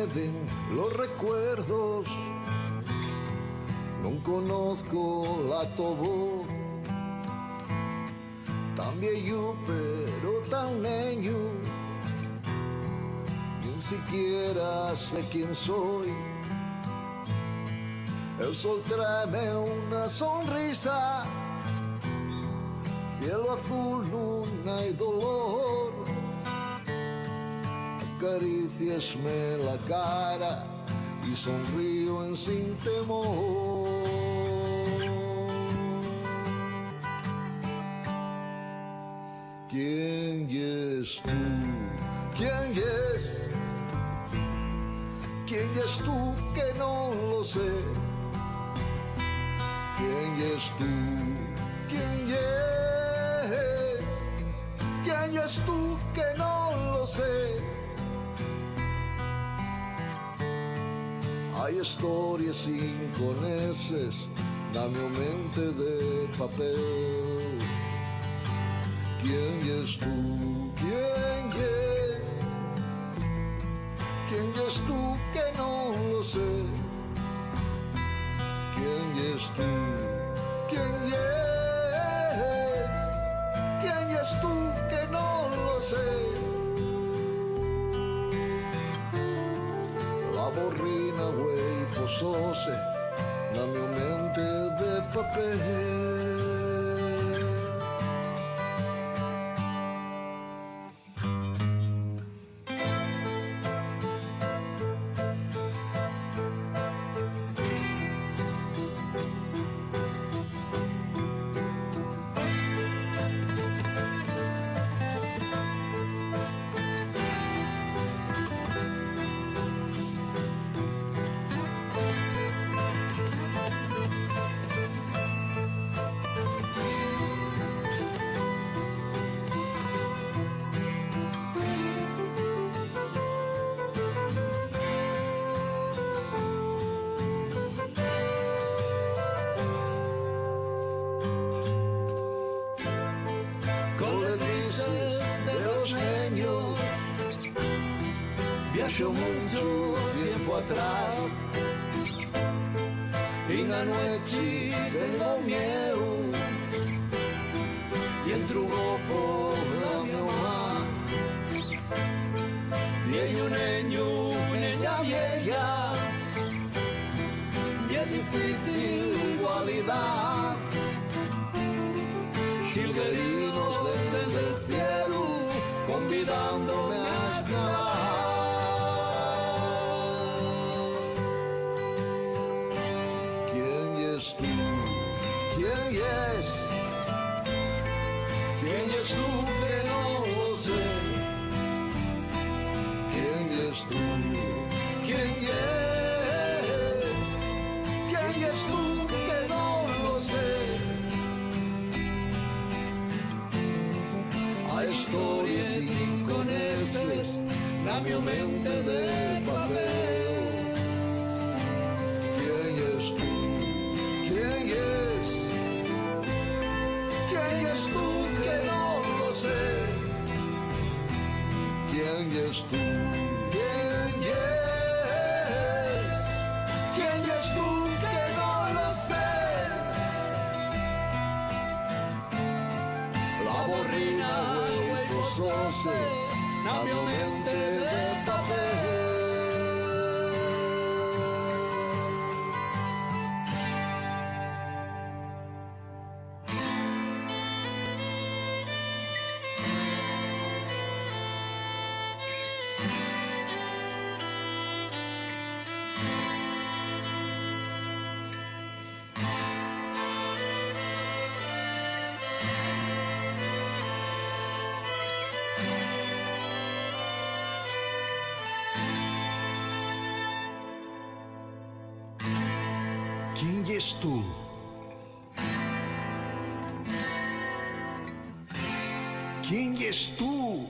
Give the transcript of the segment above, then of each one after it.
mueven los recuerdos. Non conozco la tu voz, tan viejo pero tan niño. Ni siquiera sé quién soy. El sol tráeme una sonrisa, cielo azul, no hay dolor. Acariciasme la cara y sonrío en sin temor. ¿Quién es tú? ¿Quién es? ¿Quién es tú que no lo sé? ¿Quién es tú? ¿Quién es? ¿Quién es tú que no lo sé? Hay historias sin conoces na mi mente de papel. ¿Quién es tú? ¿Quién es? ¿Quién es tú que no lo sé? ¿Quién es tú? ¿Quién es? ¿Quién es tú que no lo sé? La borrina, güey, posóse na mi mente de papel. Viajo mucho tiempo atrás y en la noche tengo miedo y entro por la mi mamá y hay un niño, niña vieja y es difícil igualdad. Chilguerinos desde el cielo convidándome a escalar. ¿Quién es? ¿Quién es tú que no lo sé? ¿Quién es tú? ¿Quién es? ¿Quién es tú que no lo sé? Hay historias sin conoces na mi mente de papel. ¿Quién es tú? ¿Quién es? ¿Quién es tú que no lo sé? ¿Quién es tú? ¿Quién es? ¿Quién es tú que no lo sé? La borrina, güey, posóse na mi mente de papel. ¿Quién es tú? ¿Quién es tú?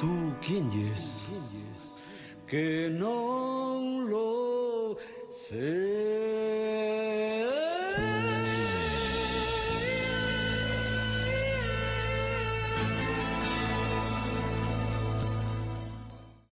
¿Tú quién es? Que no lo sé.